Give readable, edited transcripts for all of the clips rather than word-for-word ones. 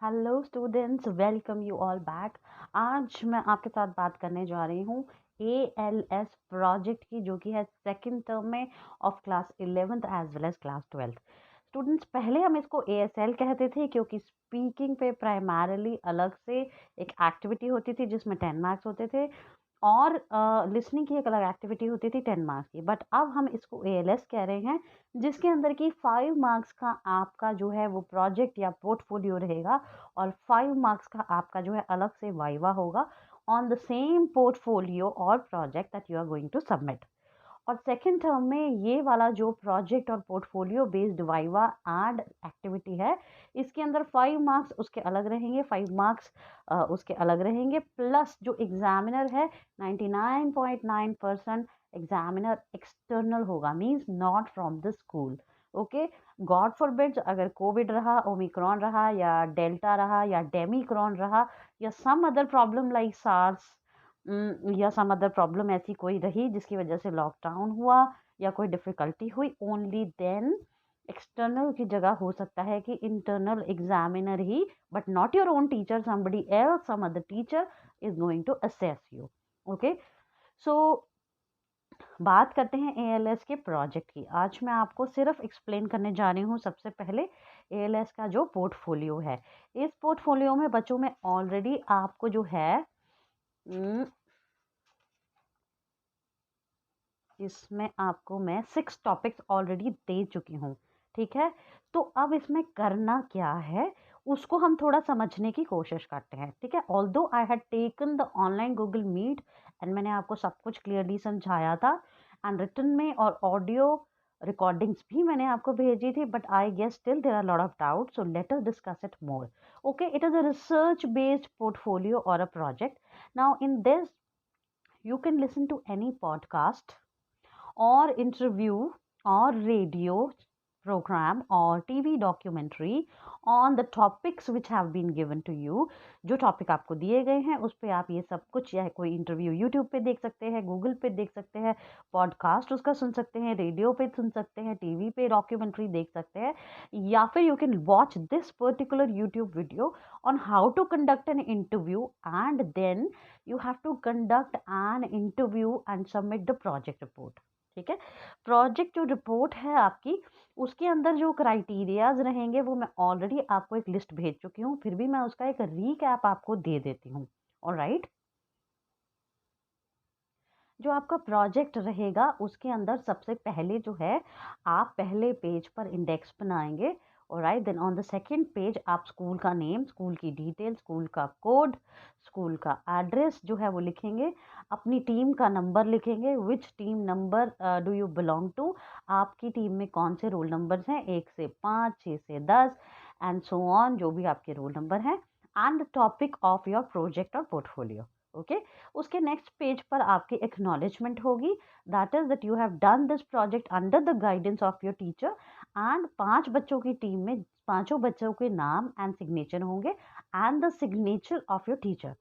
Hello students, welcome you all back. आज मैं आपके साथ बात करने जा रही हूँ ALS प्रोजेक्ट की, जो कि है सेकंड टर्म में of class 11th as well as class 12th। Students, पहले हम इसको ASL कहते थे क्योंकि स्पीकिंग पे प्राइमरली अलग से एक एक्टिविटी होती थी जिसमें 10 मार्क्स होते थे, और लिसनिंग की एक अलग एक्टिविटी होती थी 10 मार्क्स की। बट अब हम इसको ALS कह रहे हैं, जिसके अंदर की 5 मार्क्स का आपका जो है वो प्रोजेक्ट या पोर्टफोलियो रहेगा, और 5 मार्क्स का आपका जो है अलग से वाइवा होगा ऑन द सेम पोर्टफोलियो और project that you are going to submit. और सेकेंड टर्म में ये वाला जो प्रोजेक्ट और portfolio based viva and activity है, इसके अंदर 5 मार्क्स उसके अलग रहेंगे, 5 मार्क्स उसके अलग रहेंगे, प्लस जो एग्जामिनर है 99.9% एग्जामिनर एक्सटर्नल होगा, means not from the school. Okay, god forbid अगर कोविड रहा, ओमिक्रॉन रहा, या डेल्टा रहा, या डेमिक्रॉन रहा, या some other problem like SARS, या सम अदर प्रॉब्लम ऐसी कोई रही जिसकी वजह से लॉकडाउन हुआ या कोई डिफ़िकल्टी हुई, ओनली देन एक्सटर्नल की जगह हो सकता है कि इंटरनल एग्जामिनर ही, but not your own teacher, somebody else, some other teacher is going to assess you. Okay, so बात करते हैं ALS के प्रोजेक्ट की। आज मैं आपको सिर्फ एक्सप्लेन करने जा रही हूँ सबसे पहले ALS का जो पोर्टफोलियो है। इस पोर्टफोलियो में बच्चों में ऑलरेडी आपको जो है इसमें आपको मैं 6 टॉपिक्स ऑलरेडी दे चुकी हूँ। ठीक है, तो अब इसमें करना क्या है उसको हम थोड़ा समझने की कोशिश करते हैं। ठीक है, although I had taken the online Google Meet and मैंने आपको सब कुछ क्लियरली समझाया था, एंड रिटन में और ऑडियो रिकॉर्डिंग्स भी मैंने आपको भेजी थी, but I guess still there are lot of doubt, so let us discuss it more. Okay, it is a research based portfolio और a project. Now in this you can listen to any podcast or interview or radio program or TV documentary on the topics which have been given to you। जो topic आपको दिए गए हैं उस पे आप ये सब कुछ, या कोई इंटरव्यू यूट्यूब पे देख सकते हैं, गूगल पे देख सकते हैं, पॉडकास्ट उसका सुन सकते हैं, रेडियो पे सुन सकते हैं, टीवी पे डॉक्यूमेंट्री देख सकते हैं, या फिर you can watch this particular YouTube video on how to conduct an interview, and then you have to conduct an interview and submit the project report। ठीक है, प्रोजेक्ट जो रिपोर्ट है आपकी, उसके अंदर जो क्राइटेरियाज रहेंगे वो मैं ऑलरेडी आपको एक लिस्ट भेज चुकी हूँ, फिर भी मैं उसका एक रीकैप आपको दे देती हूँ। ऑलराइट, जो आपका प्रोजेक्ट रहेगा उसके अंदर सबसे पहले जो है, आप पहले पेज पर इंडेक्स बनाएंगे। Alright, then on the second page आप स्कूल का नेम, स्कूल की डिटेल, स्कूल का कोड, स्कूल का एड्रेस जो है वो लिखेंगे, अपनी टीम का नंबर लिखेंगे, which team number do you belong to, आपकी टीम में कौन से रोल नंबर्स हैं, 1 से 5, 6 से 10, एंड सो ऑन, जो भी आपके रोल नंबर हैं, and the topic of your project और पोर्टफोलियो। ओके, उसके नेक्स्ट पेज पर आपकी एक्नॉलेजमेंट होगी, that is that you have done this project under the guidance of your teacher, and 5 बच्चों की टीम में 5 बच्चों के नाम एंड सिग्नेचर होंगे, and the signature of your teacher.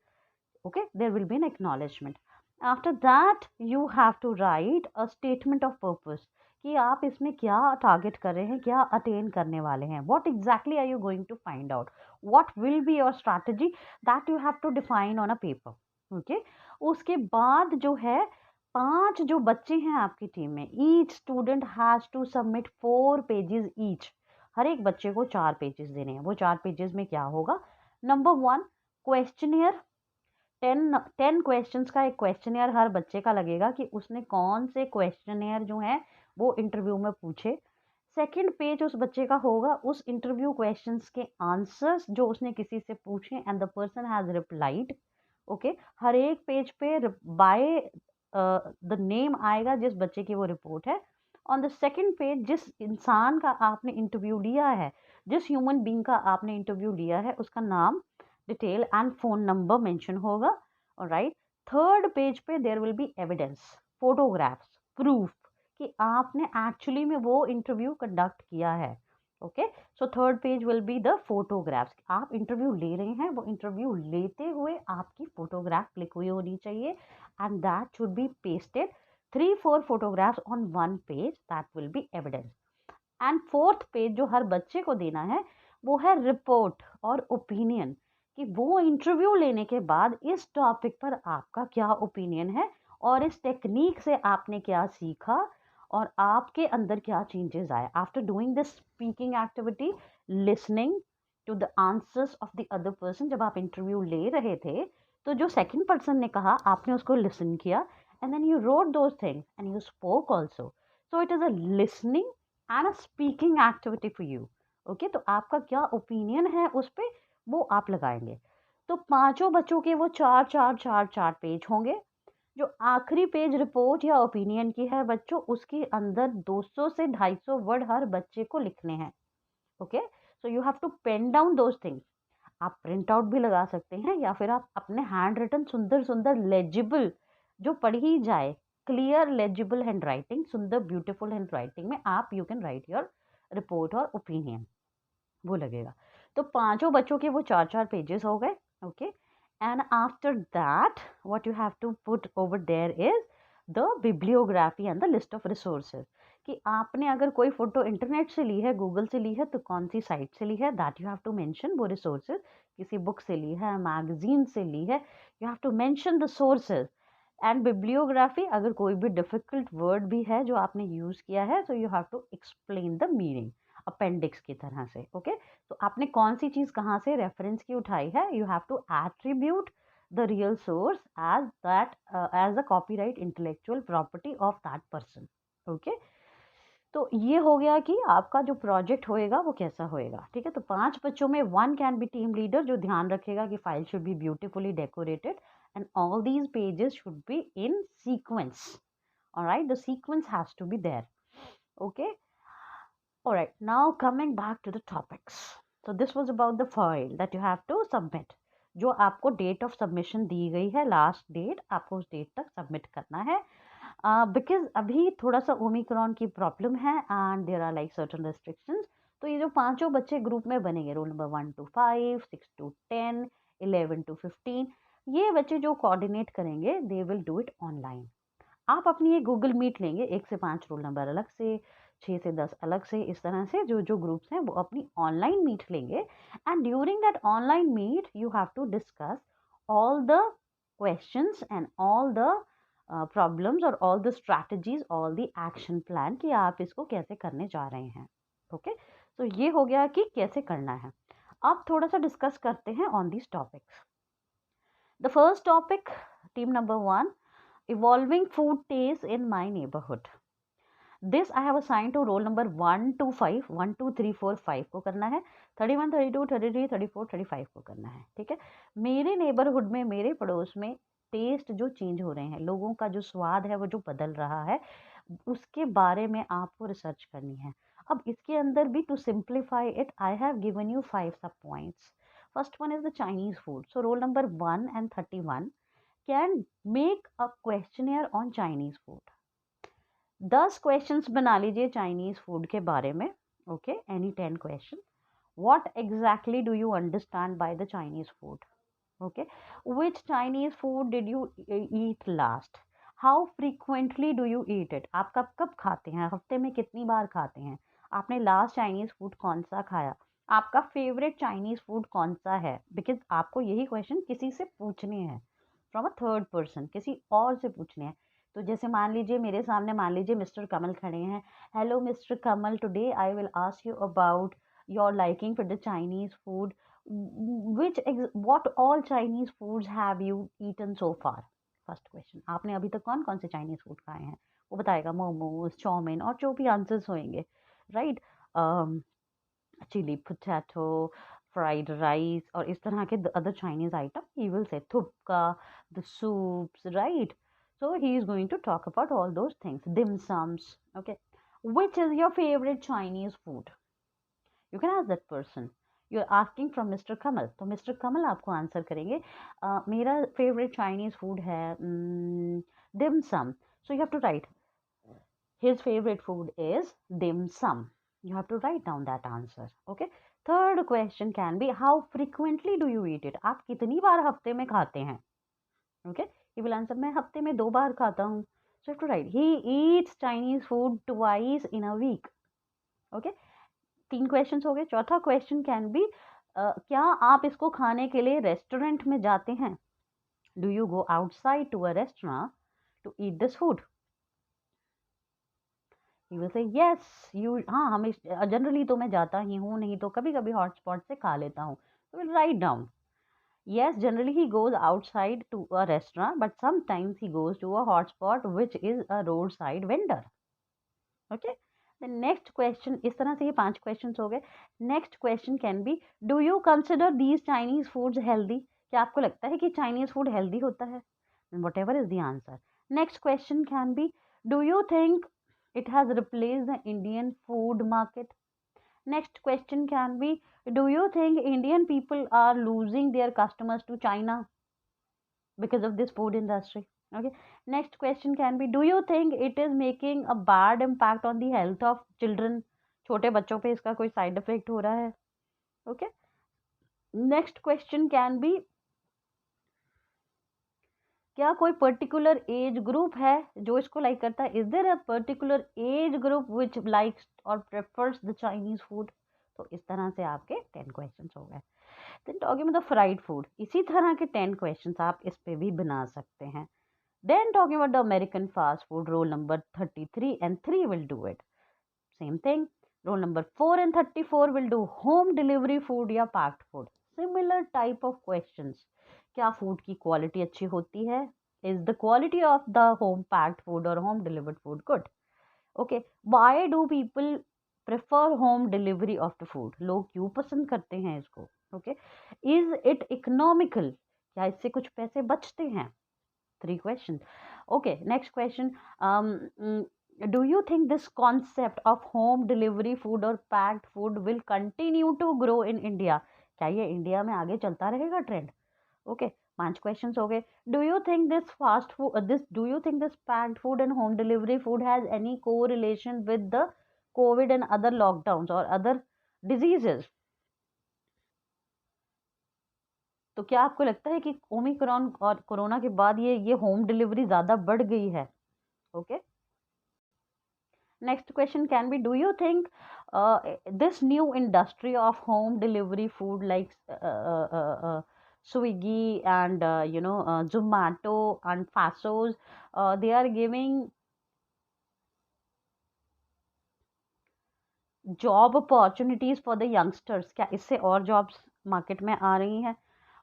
Okay, there will be an acknowledgement. After that you have to write a statement of purpose, कि आप इसमें क्या टारगेट कर रहे हैं, क्या अटेन करने वाले हैं, what exactly are you going to find out, what will be your strategy, that you have to define on a paper। okay, उसके बाद जो है 5 जो बच्चे हैं आपकी टीम में, each student has to submit 4 pages each। हर एक बच्चे को 4 पेजेस देने हैं। वो 4 पेजेस में क्या होगा, नंबर 1 क्वेश्चनियर, 10 क्वेश्चंस का एक क्वेश्चनियर हर बच्चे का लगेगा कि उसने कौन से क्वेश्चनियर जो है वो इंटरव्यू में पूछे। सेकंड पेज उस बच्चे का होगा उस इंटरव्यू क्वेश्चंस के आंसर्स जो उसने किसी से पूछे and the person has replied. Okay, हर एक पेज पे बाय द नेम आएगा जिस बच्चे की वो रिपोर्ट है। ऑन द सेकंड पेज जिस इंसान का आपने इंटरव्यू लिया है, जिस ह्यूमन बीइंग का आपने इंटरव्यू लिया है, उसका नाम, detail and phone number mention होगा। ऑलराइट, थर्ड पेज पे there will be evidence, photographs, proof कि आपने एक्चुअली में वो इंटरव्यू कंडक्ट किया है। Okay, so third page will be the photographs, आप इंटरव्यू ले रहे हैं, वो इंटरव्यू लेते हुए आपकी फोटोग्राफ क्लिक हुई होनी चाहिए, and that should be pasted 3-4 photographs on one page, that will be evidence। And fourth page जो हर बच्चे को देना है वो है रिपोर्ट और ओपिनियन, कि वो इंटरव्यू लेने के बाद इस टॉपिक पर आपका क्या ओपिनियन है और इस टेक्निक से आपने क्या सीखा और आपके अंदर क्या चेंजेस आए after doing this speaking activity, listening to the answers of the other person. जब आप इंटरव्यू ले रहे थे तो जो सेकंड पर्सन ने कहा आपने उसको लिसन किया, and then you wrote those things and you spoke also. So it is a listening and a speaking activity for you. Okay, तो आपका क्या ओपिनियन है उस पर वो आप लगाएंगे। तो पांचों बच्चों के वो चार चार चार चार पेज होंगे। जो आखिरी पेज रिपोर्ट या ओपिनियन की है बच्चों, उसके अंदर 200 से 250 वर्ड हर बच्चे को लिखने हैं। Okay, so you have to pen down those things. आप प्रिंट आउट भी लगा सकते हैं या फिर आप अपने हैंड रिटन सुंदर सुंदर लेजिबल, जो पढ़ी जाए, क्लियर लेजिबल हैंड राइटिंग, सुंदर ब्यूटीफुल हैंड राइटिंग में आप you can right your report और ओपिनियन, वो लगेगा। तो पांचों बच्चों के वो चार चार पेजेस हो गए। Okay, and after that what you have to put over there is the bibliography and the list of resources, कि आपने अगर कोई फोटो इंटरनेट से ली है, गूगल से ली है, तो कौन सी साइट से ली है, that you have to mention वो रिसोर्सेज। किसी बुक से ली है, मैगजीन से ली है, you have to mention the sources. And bibliography, अगर कोई भी डिफिकल्ट वर्ड भी है जो आपने यूज किया है, तो you have to explain the meaning appendix की तरह से। ओके, तो आपने कौन सी चीज कहाँ से रेफरेंस की उठाई है, you have to attribute the real source as that as the copyright intellectual property of that person. Okay, तो ये हो गया कि आपका जो प्रोजेक्ट होएगा वो कैसा होएगा। ठीक है, तो 5 बच्चों में 1 कैन बी टीम लीडर, जो ध्यान रखेगा कि file should be beautifully decorated and all these pages should be in sequence. Alright, the sequence has to be there. Okay, alright, now coming back to the topics. So this was about the file that you have to submit. जो आपको date of submission दी गई है, last date, आपको उस date तक submit करना है। Because अभी थोड़ा सा ओमिक्रॉन की प्रॉब्लम है and there are like certain restrictions. तो ये जो पांचों बच्चे ग्रुप में बनेंगे, roll number 1 to 5, 6 to 10, 11 to 15, ये बच्चे जो कोऑर्डिनेट करेंगे they will do it online. आप अपनी एक गूगल मीट लेंगे, 1 से 5 रोल नंबर अलग से, 6 से 10 अलग से, इस तरह से जो जो ग्रुप्स हैं वो अपनी ऑनलाइन मीट लेंगे। And during that online meet you have to discuss all the questions and all the problems और all the strategies, all the action plan, कि आप इसको कैसे करने जा रहे हैं। ओके, तो ये हो गया कि कैसे करना है। अब थोड़ा सा डिस्कस करते हैं on this topics. The first topic, team number 1, evolving food tastes in my neighborhood. This I have assigned to roll number 1 to 5, 1 2 3 4 5 को करना है, 31 32 33 34 35 को करना है। ठीक है, मेरे नेबरहुड में, मेरे पड़ोस में टेस्ट जो चेंज हो रहे हैं, लोगों का जो स्वाद है वो जो बदल रहा है, उसके बारे में आपको रिसर्च करनी है। अब इसके अंदर भी to simplify it I have given you 5 sub points. First one is the Chinese food. So roll number 1 and 31 can make a questionnaire on Chinese food. 10 questions बना लीजिए चाइनीज फूड के बारे में। Okay, any 10 question. What exactly do you understand by the Chinese food? Okay, which Chinese food did you eat last? How frequently do you eat it? आप कब कब खाते हैं, हफ्ते में कितनी बार खाते हैं, आपने लास्ट चाइनीज फूड कौन सा खाया, आपका फेवरेट चाइनीज फूड कौन सा है। बिकॉज आपको यही क्वेश्चन किसी से पूछने हैं, फ्रॉम अ थर्ड पर्सन, किसी और से पूछने हैं। तो जैसे मान लीजिए मेरे सामने, मान लीजिए मिस्टर कमल खड़े हैं। Hello mister Kamal, today I will ask you about your liking for the Chinese food. what all Chinese foods have you eaten so far? First question, आपने अभी तक कौन कौन से चाइनीज फूड खाए हैं, वो बताएगा। मोमोज, चाउमीन और जो भी आंसर्स होंगे, right, chilli potato, fried rice और इस तरह के other Chinese item, he will say थुपका, the soups, right. So he is going to talk about all those things, dim sums. Okay, which is your favorite Chinese food? You can ask that person. You are asking from Mr. Kamal, तो Mr. Kamal आपको answer करेंगे, मेरा favourite Chinese food है dim sum. So you have to write his favorite food is dim sum. You have to write down that answer. Okay, third question can be how frequently do you eat it? आप कितनी बार हफ्ते में खाते हैं। Okay, he will answer, मैं हफ्ते में 2 बार खाता हूँ। So you have to write he eats Chinese food twice in a week. Okay, 3 questions हो गए। चौथा क्वेश्चन कैन बी क्या आप इसको खाने के लिए रेस्टोरेंट में जाते हैं? Do you go outside to a restaurant to eat this food? You will say yes you, हाँ हमें जनरली तो मैं जाता ही हूँ, नहीं तो कभी कभी हॉटस्पॉट से खा लेता हूँ। तो will write down yes, generally he goes outside to a restaurant, but sometimes he goes to a hotspot which is a roadside vendor. Okay, the next question, इस तरह से ये 5 questions हो गए। next question can be, do you consider these Chinese foods healthy? क्या आपको लगता है कि Chinese food healthy होता है? Whatever is the answer. Next question can be, do you think it has replaced the Indian food market? Next question can be, do you think Indian people are losing their customers to China because of this food industry? Okay. Next question can be, do you think it is making a bad impact on the health of children? छोटे बच्चों पे इसका कोई side effect हो रहा है? Okay. Next question can be, क्या कोई पर्टिकुलर एज ग्रुप है जो इसको लाइक करता है? Is there a particular age group which likes और प्रेफर्स द चाइनीज फूड? तो इस तरह से आपके 10 क्वेश्चंस हो गए। Then talking about the fried food, इसी तरह के 10 क्वेश्चंस आप इस पे भी बना सकते हैं। Then talking about the American fast food, roll number 33 and 3 will do it. Same thing. Roll number 4 and 34 will do home delivery food या packed food. Similar type of questions. क्या फूड की क्वालिटी अच्छी होती है? Is the quality of the home packed food or home delivered food good? Okay. Why do people prefer home delivery of the food? लोग क्यों पसंद करते हैं इसको? Okay. Is it economical? क्या इससे कुछ पैसे बचते हैं? 3 questions. Okay. Next question. Do you think this concept of home delivery food or packed food will continue to grow in India? क्या ये इंडिया में आगे चलता रहेगा ट्रेंड? ओके, 5 क्वेश्चंस हो गए। Do you think this fast food do you think this packed food and home delivery food has any correlation with the Covid and other lockdowns और other diseases? तो क्या आपको लगता है कि ओमिक्रॉन और कोरोना के बाद ये होम डिलीवरी ज्यादा बढ़ गई है? Okay, next question can be, do you think this new industry of home delivery food like Swiggy and Zomato and Fasos, they are giving job opportunities for the youngsters? क्या इससे और jobs market में आ रही हैं?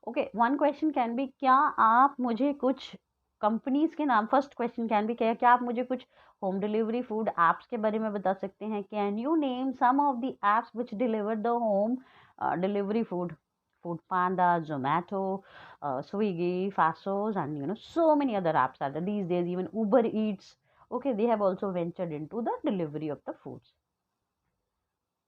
Okay, one question can B, क्या आप मुझे कुछ कंपनीज के नाम, फर्स्ट क्वेश्चन कैन बी, क्या आप मुझे कुछ होम डिलीवरी फूड एप्स के बारे में बता सकते हैं? Can you name some of the apps which deliver the home delivery food? Foodpanda, Zomato, Swiggy, Faasos and so many other apps are there these days, even Uber Eats. Okay, they have also ventured into the delivery of the foods.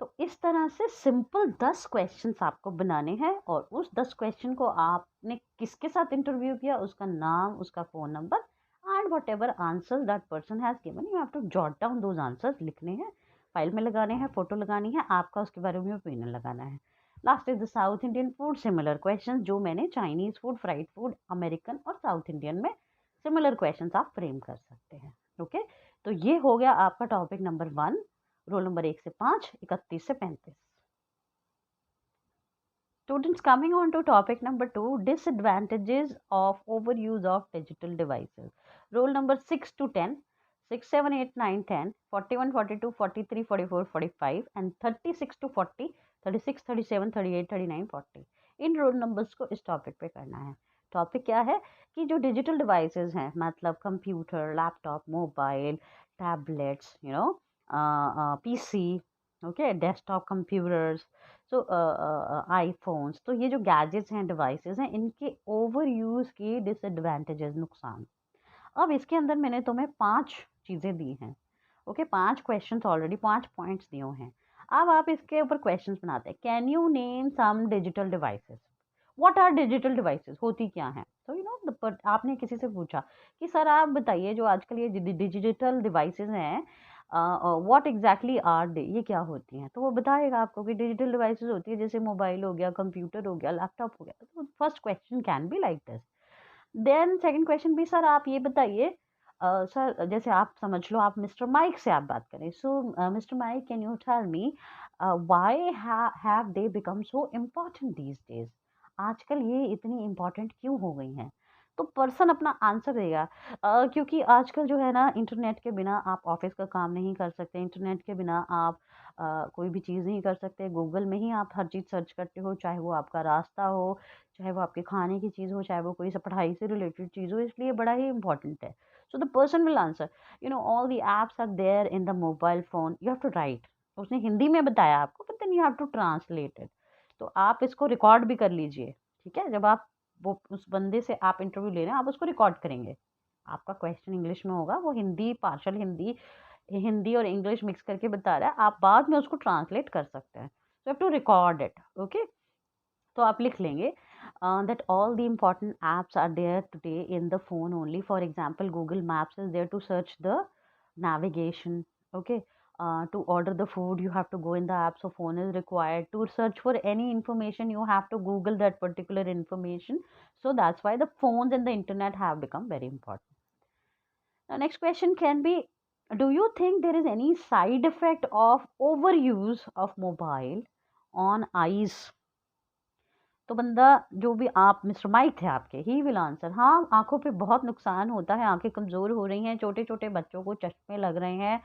तो इस तरह से simple 10 questions आपको बनाने हैं और उस 10 question को आपने किसके साथ इंटरव्यू किया, उसका नाम, उसका phone number and whatever answer that person has given, you have to jot down those answers, लिखने हैं, फाइल में लगाने हैं, फोटो लगानी है, आपका उसके बारे में ओपिनियन लगाना है। Last is the south Indian food, similar question जो मैंने Chinese food, fried food, American और साउथ इंडियन में सिमिलर क्वेश्चन आप फ्रेम कर सकते हैं। ओके, तो ये हो गया आपका टॉपिक नंबर 1, रोल नंबर 1 से 5, 31 से 35। Students, coming on to topic number 2, disadvantages of overuse of digital devices. Roll number 6 to 10, 6, 7, 8, 9, 10, 41, 42, 43, 44, 45 and 36 to 40, 36, 37, 38, 39, 40। In roll numbers को इस टॉपिक पे करना है। टॉपिक क्या है कि जो डिजिटल डिवाइसेस हैं, मतलब computer, laptop, mobile, tablets, PC, okay, desktop computers, so iPhones, तो ये जो गैजेट्स हैं, डिवाइसेस हैं, इनके ओवर यूज़ के डिसएडवांटेजेस, नुकसान। अब इसके अंदर मैंने तुम्हें 5 चीज़ें दी हैं। ओके, 5 क्वेश्चंस ऑलरेडी, 5 पॉइंट्स दिए हैं। अब आप इसके ऊपर क्वेश्चंस बनाते हैं। Can you name some digital devices? What are digital devices, होती क्या हैं? तो आपने किसी से पूछा कि सर आप बताइए जो आजकल ये डिजिटल डिवाइसेस हैं, व्हाट एग्जैक्टली आर दे, ये क्या होती हैं? तो वो बताएगा आपको कि डिजिटल डिवाइसेस होती है जैसे मोबाइल हो गया, कंप्यूटर हो गया, लैपटॉप हो गया। तो first question can be like this. Then second question भी, सर आप ये बताइए, सर जैसे आप समझ लो आप मिस्टर माइक से आप बात करें, so mister Mike can you tell me Why have they become so important these days? आजकल ये इतनी इम्पोर्टेंट क्यों हो गई हैं? तो पर्सन अपना आंसर देगा। क्योंकि आजकल जो है ना, इंटरनेट के बिना आप ऑफिस का काम नहीं कर सकते, इंटरनेट के बिना आप कोई भी चीज़ नहीं कर सकते। गूगल में ही आप हर चीज़ सर्च करते हो, चाहे वो आपका रास्ता हो, चाहे वो आपके खाने की चीज़ हो, चाहे वो कोई सा पढ़ाई से रिलेटेड चीज़ हो, इसलिए बड़ा ही इम्पोर्टेंट है। So the person will answer, all the apps are there in the mobile phone, you have to write. उसने हिंदी में बताया आपको, but then you have to translate it. तो आप इसको रिकॉर्ड भी कर लीजिए, ठीक है? जब आप वो उस बंदे से आप इंटरव्यू ले रहे हैं, आप उसको रिकॉर्ड करेंगे। आपका क्वेश्चन इंग्लिश में होगा, वो हिंदी, पार्शियल हिंदी, हिंदी और इंग्लिश मिक्स करके बता रहा है, आप बाद में उसको ट्रांसलेट कर सकते हैं। So have to record it, okay? तो आप लिख लेंगे that all the important apps are there today in the phone only. For example, Google Maps is there to search the navigation. Okay. To order the food, you have to go in the app, so phone is required. To search for any information, you have to Google that particular information. So that's why the phones and the internet have become very important. The next question can be, do you think there is any side effect of overuse of mobile on eyes? तो बंदा, जो भी आप mister mic थे आपके, he will answer, हाँ, आँखों पे बहुत नुकसान होता है, आँखें कमज़ोर हो रही हैं, छोटे-छोटे बच्चों को चश्मे लग रहे हैं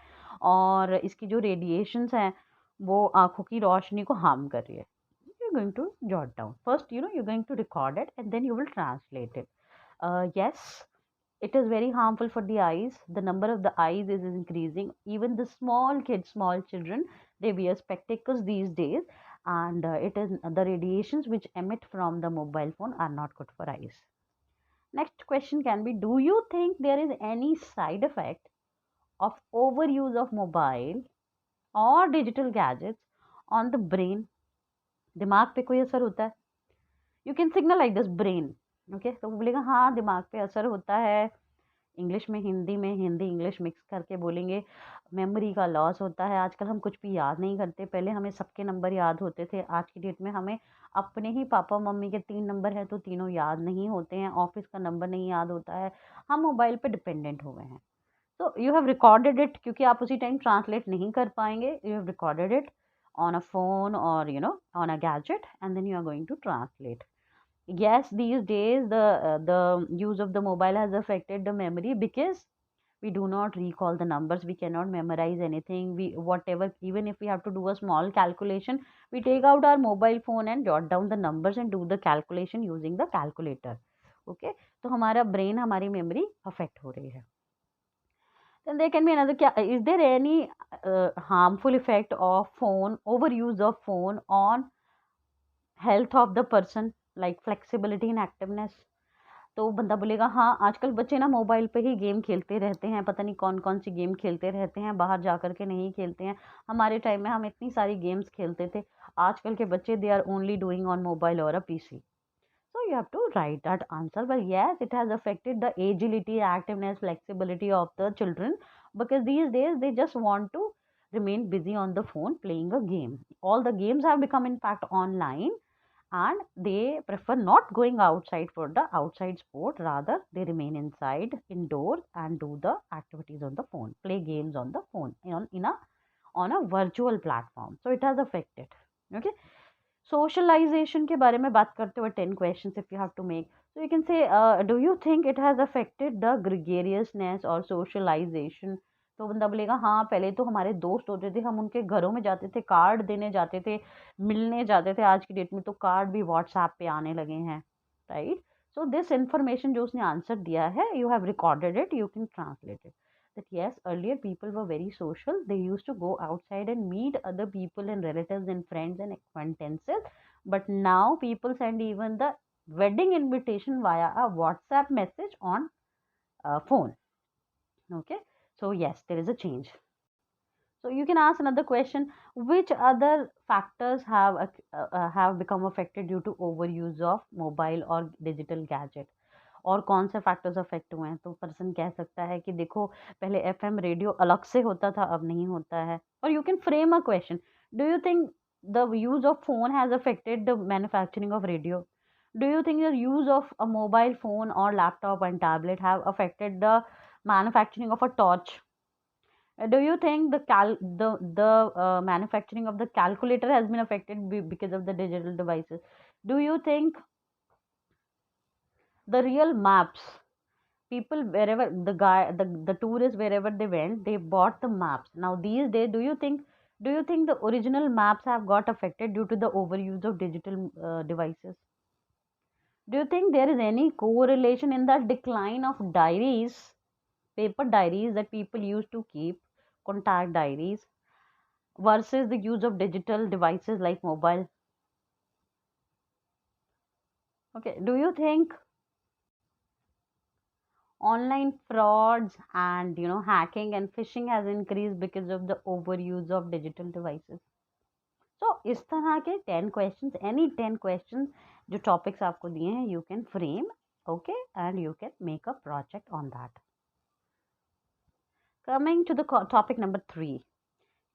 और इसकी जो रेडिएशंस हैं, वो आँखों की रोशनी को हार्म कर रही है। You are going to jot down. First, you are going to record it and then you will translate it. Yes, it is very harmful for the eyes. The number of the eyes is increasing. Even the small kids, small children, they wear spectacles these days, and it is the radiations which emit from the mobile phone are not good for eyes. Next question can be, do you think there is any side effect of overuse of mobile or digital gadgets on the brain? दिमाग पे कोई असर होता है? You can signal like this, brain. Okay, तो वो बोलेगा हाँ, दिमाग पे असर होता है। इंग्लिश में हिंदी में, हिंदी इंग्लिश मिक्स करके बोलेंगे। मेमोरी का लॉस होता है, आजकल हम कुछ भी याद नहीं करते। पहले हमें सबके नंबर याद होते थे, आज की डेट में हमें अपने ही पापा मम्मी के 3 नंबर हैं तो तीनों याद नहीं होते हैं, ऑफिस का नंबर नहीं याद होता है। हम मोबाइल पे डिपेंडेंट हो गए हैं। तो यू हैव रिकॉर्डेड इट, क्योंकि आप उसी टाइम ट्रांसलेट नहीं कर पाएंगे। You have recorded it on a phone or on a gadget, and then you are going to translate. Yes, these days the use of the mobile has affected the memory, because we do not recall the numbers, we cannot memorize anything, we whatever, even if we have to do a small calculation, we take out our mobile phone and jot down the numbers and do the calculation using the calculator. Okay, तो हमारा brain, हमारी memory affect हो रही है। Then there can be another, is there any harmful effect of phone, overuse of phone on health of the person, like flexibility and activeness? तो बंदा बोलेगा हाँ, आजकल बच्चे ना मोबाइल पे ही गेम खेलते रहते हैं, पता नहीं कौन कौन सी गेम खेलते रहते हैं, बाहर जा कर के नहीं खेलते हैं। हमारे टाइम में हम इतनी सारी गेम्स खेलते थे। आजकल के बच्चे, they are only doing on mobile और a PC. So you have to write that answer. Well, yes, it has affected the agility, activeness, flexibility of the children, because these days they just want to remain busy on the phone playing a game. All the games have become in fact online, and they prefer not going outside for the outside sport. Rather, they remain inside, indoors, and do the activities on the phone, play games on the phone, on a virtual platform. So it has affected. Okay. Socialization के बारे में बात करते हुए 10 questions if you have to make. So you can say, do you think it has affected the gregariousness or socialization? तो बंदा बोलेगा हाँ, पहले तो हमारे दोस्त होते थे, हम उनके घरों में जाते थे, कार्ड देने जाते थे, मिलने जाते थे। आज की डेट में तो कार्ड भी व्हाट्सएप पे आने लगे हैं, राइट? सो दिस इंफॉर्मेशन जो उसने आंसर दिया है, you have recorded it, you can translate it. That yes, earlier people were very social, they used to go outside and meet other people and relatives and friends and acquaintances, but now people send even the wedding invitation via a WhatsApp message on phone. Okay, so yes, there is a change. So you can ask another question, which other factors have become affected due to overuse of mobile or digital gadget? और कौन से factors affect हुए हैं? तो person कह सकता है कि देखो, पहले एफएम रेडियो अलग से होता था, अब नहीं होता है। और you can frame a question, do you think the use of phone has affected the manufacturing of radio? Do you think the use of a mobile phone और laptop and tablet have affected the manufacturing of a torch? Do you think the manufacturing of the calculator has been affected because of the digital devices? Do you think the real maps, people wherever the tourists wherever they went, they bought the maps. Now these days, do you think the original maps have got affected due to the overuse of digital devices? Do you think there is any correlation in the decline of diaries, paper diaries that people used to keep, contact diaries, versus the use of digital devices like mobile? Okay, do you think online frauds and hacking and phishing has increased because of the overuse of digital devices? So इस तरह के 10 questions, any 10 questions जो topics आपको दिए हैं, you can frame, okay, and you can make a project on that. Coming to the topic number 3,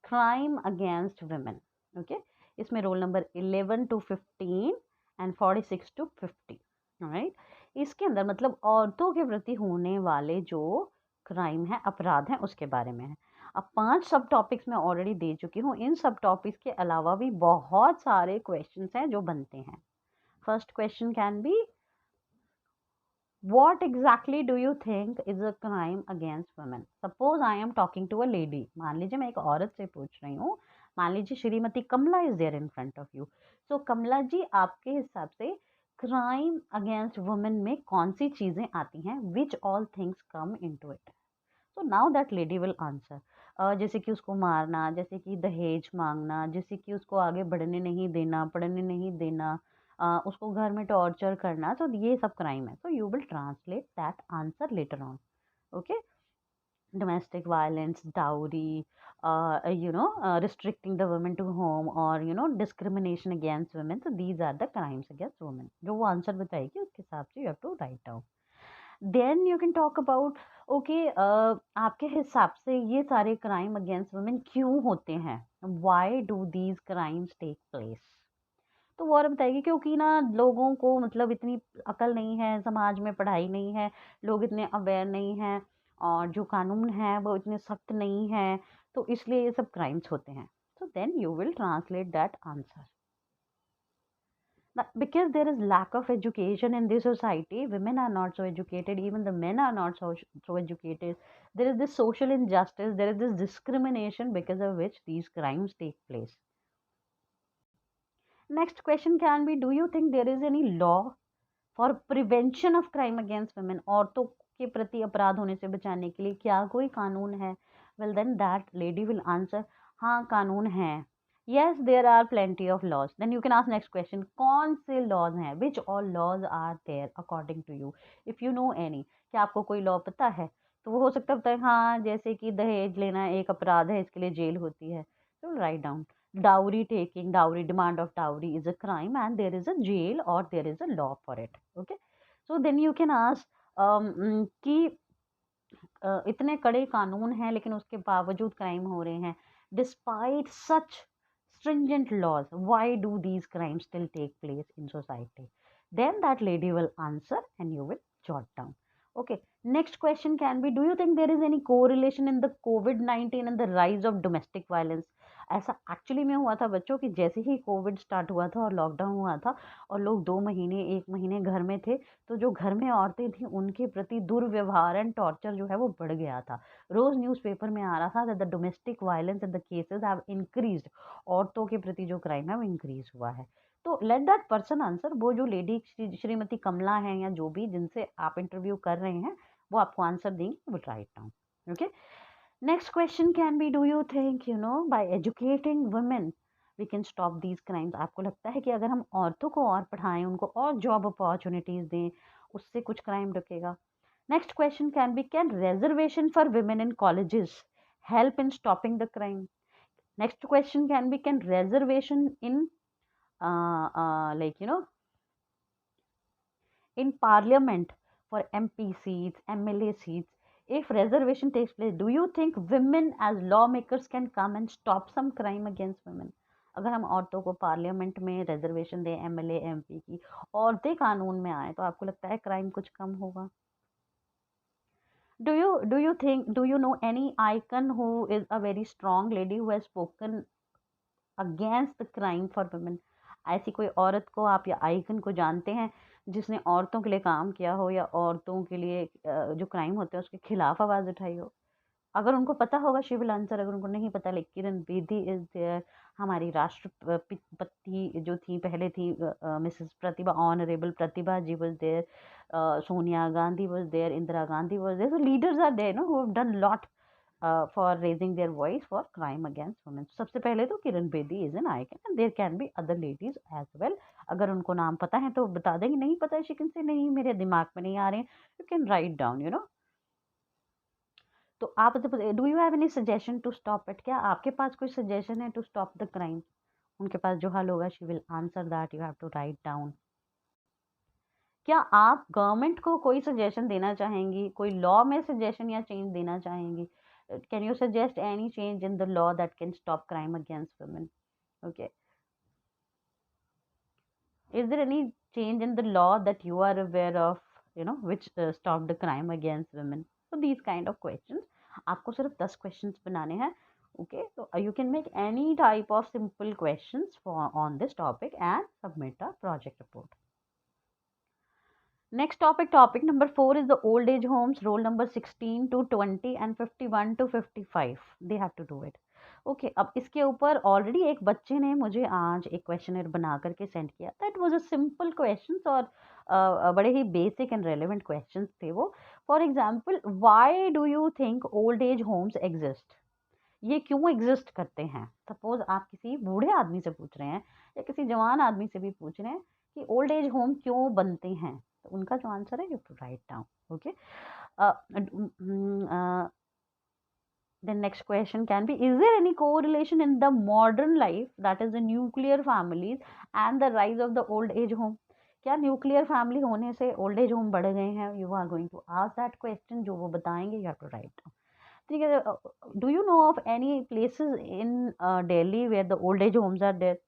crime against women. Okay, इसमें roll number 11 to 15 and 46 to 50. Right, इसके अंदर मतलब औरतों के प्रति होने वाले जो क्राइम है, अपराध हैं, उसके बारे में है। अब 5 सब टॉपिक्स मैं ऑलरेडी दे चुकी हूँ। इन सब टॉपिक्स के अलावा भी बहुत सारे क्वेश्चंस हैं जो बनते हैं। First question can B, what exactly do you think is a crime against women? Suppose I am talking to a lady. मान लीजिए मैं एक औरत से पूछ रही हूँ। मान लीजिए श्रीमती कमला is there in front of you. So कमला जी, आपके हिसाब से क्राइम अगेंस्ट वुमेन में कौन सी चीजें आती हैं? Which all things come into it? So now that lady will answer. जैसे कि उसको मारना, जैसे कि दहेज मांगना, जैसे कि उसको आगे बढ़ने नहीं देना, पढ़ने नहीं देना, उसको घर में टॉर्चर करना, तो ये सब क्राइम है। So you will translate that answer later on. Okay, domestic violence, dowry, restricting the women to home, or discrimination against women. So these are the crimes against women. जो वो आंसर बताएगी उसके हिसाब से you have to write down. Then you can talk about, okay, आपके हिसाब से ये सारे क्राइम अगेंस्ट वुमेन क्यों होते हैं? Why do these crimes take place? तो वो और बताएगी क्योंकि ना लोगों को मतलब इतनी अकल नहीं है, समाज में पढ़ाई नहीं है, लोग इतने अवेयर नहीं हैं, और जो कानून है वो इतने सख्त नहीं है, तो इसलिए ये सब क्राइम्स होते हैं. So then you will translate that answer. Because there is lack of education in this society, women are not so educated, even the men are not so educated. There is this social injustice, there is this discrimination because of which these crimes take place. Next question can be, do you think there is any law for prevention of crime against women? औरतों के प्रति अपराध होने से बचाने के लिए क्या कोई कानून है? Well, then that lady will answer, हाँ कानून है. Yes, there are plenty of laws. Then you can ask next question, कौन से laws हैं? Which all laws are there according to you? If you know any, क्या आपको कोई law पता है? तो वो हो सकता है हाँ, जैसे कि दहेज लेना एक अपराध है, इसके लिए जेल होती है. So write down. Dowry taking, dowry, demand of dowry is a crime and there is a jail or there is a law for it. Okay, so then you can ask कि इतने कड़े कानून हैं लेकिन उसके बावजूद क्राइम हो रहे हैं. Despite such stringent laws, why do these crimes still take place in society? Then that lady will answer and you will jot down. Okay, next question can be, do you think there is any correlation in the COVID-19 and the rise of domestic violence? ऐसा actually में हुआ था बच्चों कि जैसे ही Covid start हुआ था और लॉकडाउन हुआ था और लोग 2 महीने 1 महीने घर में थे, तो जो घर में औरतें थी उनके प्रति दुर्व्यवहार एंड टॉर्चर जो है वो बढ़ गया था. रोज न्यूज़पेपर में आ रहा था that the domestic violence and the cases have increased. औरतों के प्रति जो क्राइम है वो इंक्रीज हुआ है. तो लेट दैट पर्सन आंसर. वो जो लेडी श्रीमती कमला है या जो भी जिनसे आप इंटरव्यू कर रहे हैं, वो आपको आंसर देंगे. वो right down. Okay, next question can be, do you think by educating women we can stop these crimes? आपको लगता है कि अगर हम औरतों को और पढ़ाएं, उनको और जॉब अपॉर्चुनिटीज दें, उससे कुछ क्राइम रुकेगा? Next question can B, can reservation for women in colleges help in stopping the crime? Next question can be, can reservation in in parliament for MP seats, MLA seats, if reservation takes place, do you think women as lawmakers can come and stop some crime against women? अगर हम औरतों को parliament में reservation दें, MLA MP की, औरतें कानून में आए, तो आपको लगता है क्राइम कुछ कम होगा? Do you know any icon who is a very strong lady who has spoken against the crime for women? ऐसी कोई औरत को आप या आइकन को जानते हैं जिसने औरतों के लिए काम किया हो या औरतों के लिए जो क्राइम होते हैं उसके खिलाफ आवाज उठाई हो? अगर उनको पता होगा शी विल आंसर, अगर उनको नहीं पता, like Kiran Bedi is there, हमारी राष्ट्रपति जो थी पहले थी, missus Pratibha, honourable Pratibha ji was there, Sonia Gandhi was there, Indira Gandhi was there, so leaders are there no who have done lot for raising their voice for crime against women. सबसे पहले तो Kiran Bedi is an icon and there can be other ladies as well. अगर उनको नाम पता है तो बता देंगे, नहीं पता है शी कैन से नहीं मेरे दिमाग में नहीं आ रहे हैं, you can write down you know. तो आप do you have any suggestion to stop it? क्या आपके पास कोई सजेशन है टू स्टॉप द क्राइम? उनके पास जो हल होगा she will answer that, you have to write down. क्या आप गवर्नमेंट को कोई सजेशन देना चाहेंगी, कोई लॉ में सजेशन या चेंज देना चाहेंगी? Can you suggest any change in the law that can stop crime against women? Okay, is there any change in the law that you are aware of, you know, which stop the crime against women? So these kind of questions, आपको सिर्फ 10 questions बनाने हैं. Okay, so you can make any type of simple questions for on this topic and submit a project report. Next topic, topic number 4 is the old age homes, roll number 16 to 20 and 51 to 55. They have to do it. Okay, अब इसके ऊपर already एक बच्चे ने मुझे आज एक questionnaire बना करके सेंड किया था. It was a simple questions और बड़े ही बेसिक एंड रेलेवेंट क्वेश्चंस थे वो. For example, why do you think old age Holmes exist? ये क्यों एग्जिस्ट करते हैं? सपोज आप किसी बूढ़े आदमी से पूछ रहे हैं या किसी जवान आदमी से भी पूछ रहे हैं कि ओल्ड एज होम क्यों बनते हैं, तो उनका जो आंसर है you to write down. Okay, then next question can be, is there any correlation in the modern life, that is the nuclear families and the rise of the old age home? क्या nuclear family होने से old age home बढ़ गए हैं? You are going to ask that question, जो वो बताएंगे you have to write down. ठीक है, do you know of any places in Delhi where the old age homes are there?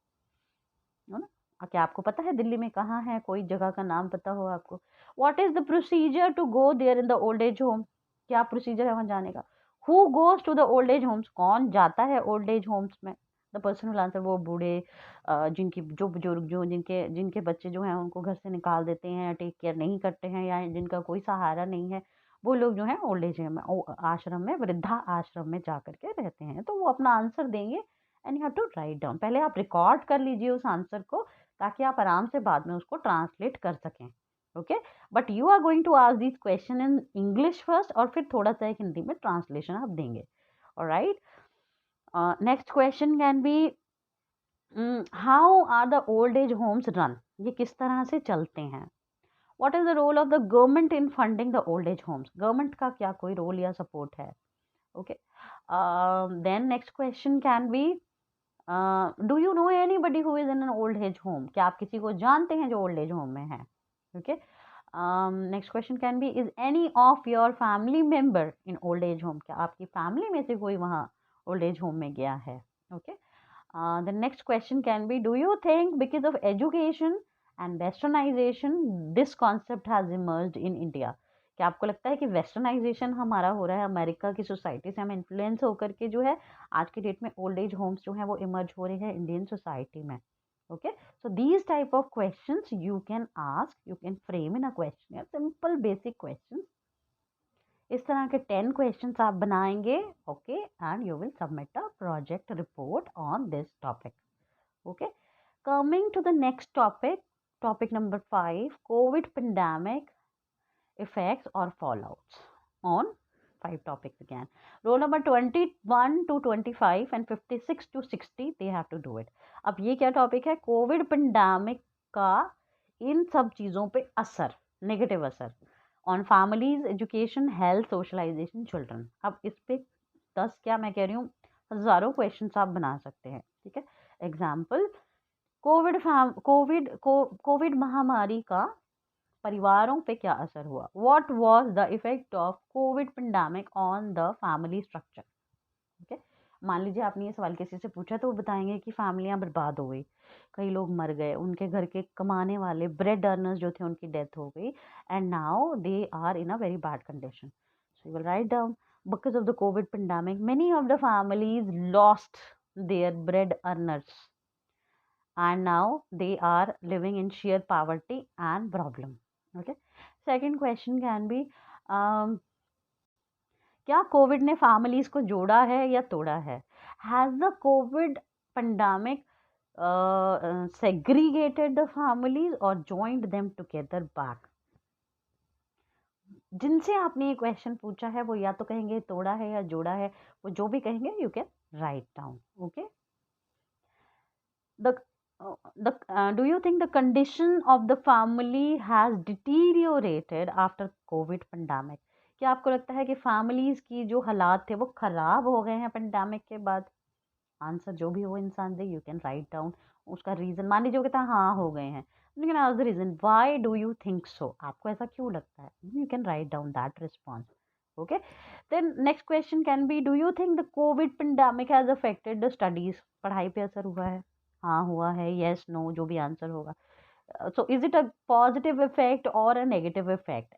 क्या आपको पता है दिल्ली में कहाँ है? कोई जगह का नाम पता हो आपको? What is the procedure to go there in the old age home? क्या प्रोसीजर है वहाँ जाने का? Who goes to the old age homes? कौन जाता है ओल्ड एज होम्स में? द पर्सन विल आंसर, वो बूढ़े जिनकी जो बुजुर्ग जो जिनके जिनके बच्चे जो हैं उनको घर से निकाल देते हैं, टेक केयर नहीं करते हैं, या जिनका कोई सहारा नहीं है, वो लोग जो हैं ओल्ड एज में आश्रम में, वृद्धा आश्रम में जा करके रहते हैं. तो वो अपना आंसर देंगे and you have to write down. पहले आप रिकॉर्ड कर लीजिए उस आंसर को ताकि आप आराम से बाद में उसको ट्रांसलेट कर सकें. Okay, but you are going to ask this question in English first और फिर थोड़ा सा एक हिंदी में ट्रांसलेशन आप देंगे. Alright, next question can be, how are the old age homes run? ये किस तरह से चलते हैं? What is the role of the government in funding the old age homes? Government का क्या कोई रोल या सपोर्ट है? Okay, then next question can be, do you know anybody who is in an old age home? क्या आप किसी को जानते हैं जो ओल्ड एज होम में है? Okay, next question can B, is any of your family member in old age home? क्या आपकी फैमिली में से कोई वहाँ ओल्ड एज होम में गया है? Okay, the next question can be, do you think because of education and westernisation this concept has emerged in India? क्या आपको लगता है कि वेस्टर्नाइजेशन हमारा हो रहा है, अमेरिका की सोसाइटी से हम इन्फ्लुएंस होकर के जो है आज की डेट में ओल्ड एज होम्स जो हैं वो इमर्ज हो रहे हैं इंडियन सोसाइटी में? Okay, so these type of questions you can ask, you can frame in a questionnaire, simple basic questions. इस तरह के 10 questions आप बनाएंगे. Okay, and you will submit a project report on this topic. Okay, coming to the next topic, topic number 5, COVID pandemic effects or fallouts on 5 topics again. Roll number 21 to 25 and 56 to 60, they have to do it. अब ये क्या topic है? Covid pandemic का इन सब चीज़ों पे असर, negative असर on families, education, health, socialisation, children. अब इस पे 10 क्या मैं कह रही हूँ, हज़ारों क्वेश्चन आप बना सकते हैं. ठीक है, एग्जाम्पल, कोविड महामारी का परिवारों पे क्या असर हुआ? What was the effect of Covid pandemic on the family structure? Okay, मान लीजिए आपने ये सवाल किसी से पूछा तो वो बताएंगे कि फैमिलियां बर्बाद हो गई, कई लोग मर गए, उनके घर के कमाने वाले ब्रेड अर्नर्स जो थे उनकी डेथ हो गई, and now they are in a very bad condition. So you will write down, because of the COVID pandemic, many of the families lost their bread earners and now they are living in sheer poverty and problem. Okay. Second question can be, क्या Covid ने families को जोड़ा है या तोड़ा है? Has the COVID pandemic segregated the families or joined them together back? जिनसे आपने ये क्वेश्चन पूछा है वो या तो कहेंगे तोड़ा है या जोड़ा है, वो जो भी कहेंगे you can write down. Okay. Do you think the condition of the family has deteriorated after COVID pandemic? क्या आपको लगता है कि फैमिलीज की जो हालात थे वो खराब हो गए हैं पेंडेमिक के बाद? आंसर जो भी हो इंसान दे, यू कैन राइट डाउन उसका रीजन. मान लीजिए कहता है हाँ हो गए हैं, you can ask the reason, why do you think so? आपको ऐसा क्यों लगता है? You can write down that response. Okay. Then next question can be, do you think the COVID pandemic has affected the studies? पढ़ाई पे असर हुआ है? हाँ हुआ है, येस नो जो भी आंसर होगा. So is it a positive effect और a negative effect?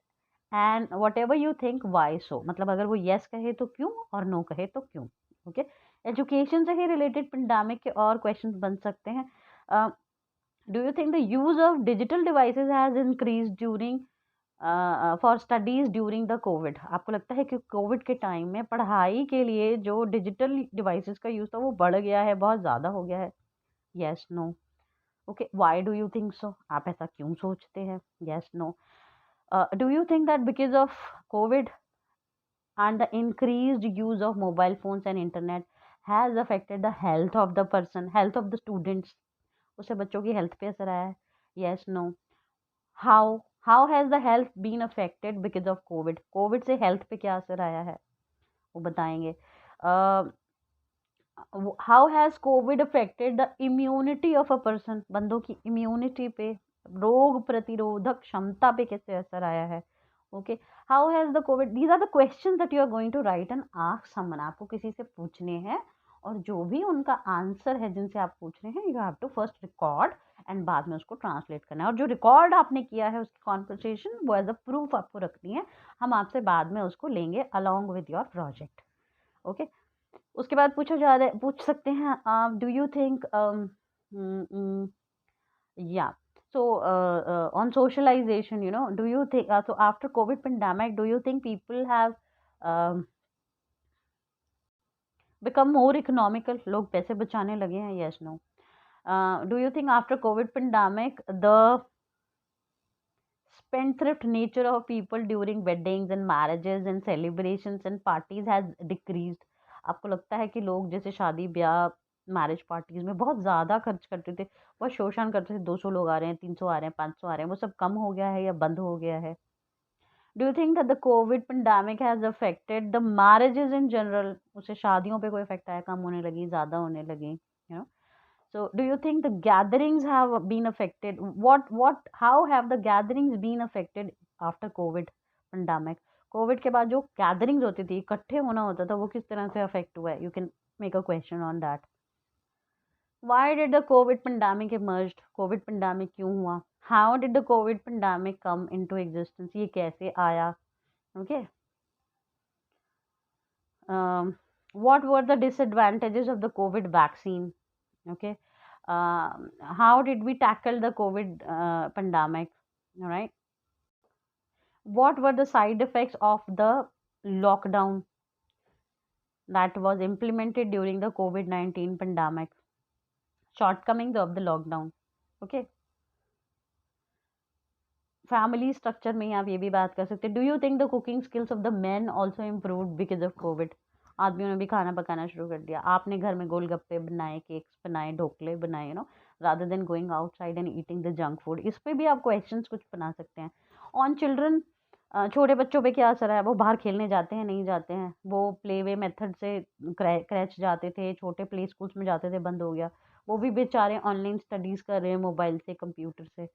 And whatever you think why so, मतलब अगर वो येस कहे तो क्यों और नो कहे तो क्यों. ओके. एजुकेशन से ही रिलेटेड पेंडेमिक के और क्वेश्चंस बन सकते हैं. Do you think the use of digital devices has increase during for studies during the Covid? आपको लगता है कि कोविड के टाइम में पढ़ाई के लिए जो डिजिटल डिवाइसेस का यूज था वो बढ़ गया है, बहुत ज़्यादा हो गया है? Yes no. Okay. Why do you think so? आप ऐसा क्यों सोचते हैं? Yes no. Do you think that because of COVID and the increased use of mobile phones and internet has affected the health of the person, health of the students? उससे बच्चों की health पे असर आया है? yes no. how has the health been affected because of covid? covid से health पे क्या असर आया है वो बताएंगे. how has covid affected the immunity of a person? बंदों की इम्यूनिटी पे, रोग प्रतिरोधक क्षमता पे कैसे असर आया है? Okay. How has the COVID, these are the questions that you are going to write and ask someone. आपको किसी से पूछने हैं और जो भी उनका आंसर है जिनसे आप पूछ रहे हैं, you have to first record and बाद में उसको ट्रांसलेट करना है. और जो रिकॉर्ड आपने किया है उसकी कॉन्वर्सेशन वो एज अ प्रूफ आपको रखनी है. हम आपसे बाद में उसको लेंगे along with your project. Okay. उसके बाद पूछ सकते हैं आप, डू यू थिंक या so on socialization, do you think so after covid pandemic, do you think people have um, become more economical? लोग पैसे बचाने लगे हैं? yes no. Do you think after covid pandemic the spendthrift nature of people during weddings and marriages and celebrations and parties has decreased? आपको लगता है कि लोग जैसे शादी ब्याह मैरिज पार्टीज में बहुत ज़्यादा खर्च करते थे, बहुत शोषण करते थे, 200 लोग आ रहे हैं, 300 आ रहे हैं, 500 आ रहे हैं, वो सब कम हो गया है या बंद हो गया है? Do you think that the COVID pandemic has affected the marriages in general? उससे शादियों पे कोई इफेक्ट आया? कम होने लगी, ज़्यादा होने लगी? So do you think the gatherings have been affected? How have the gatherings been affected after COVID pandemic? Covid के बाद जो गैदरिंग्स होती थी, इकट्ठे होना होता था, वो किस तरह से अफेक्ट हुआ है? You can make a question on that. Why did the COVID pandemic emerged? Covid pandemic क्यों हुआ? How did the COVID pandemic come into existence? ये कैसे आया? Okay. What were the disadvantages of the COVID vaccine? Okay. How did we tackle the COVID pandemic? All right. What were the side effects of the lockdown that was implemented during the COVID-19 pandemic? Shortcomings of the lockdown. Okay. Family structure में आप ये भी बात कर सकते हैं. Do you think the cooking skills of the man also improve because of Covid? आदमियों ने भी खाना पकाना शुरू कर दिया. आपने घर में गोलगप्पे बनाए, केक्स बनाए, ढोकले बनाए, rather than going outside and eating the junk food. इस पे भी आप क्वेश्चंस कुछ बना सकते हैं. ऑन चिल्ड्रन, छोटे बच्चों पे क्या असर है? वो बाहर खेलने जाते हैं, नहीं जाते हैं? वो प्ले वे मेथड से क्रैच जाते थे, छोटे प्ले स्कूल्स में जाते थे, बंद हो गया. वो भी बेचारे ऑनलाइन स्टडीज़ कर रहे हैं मोबाइल से, कंप्यूटर से.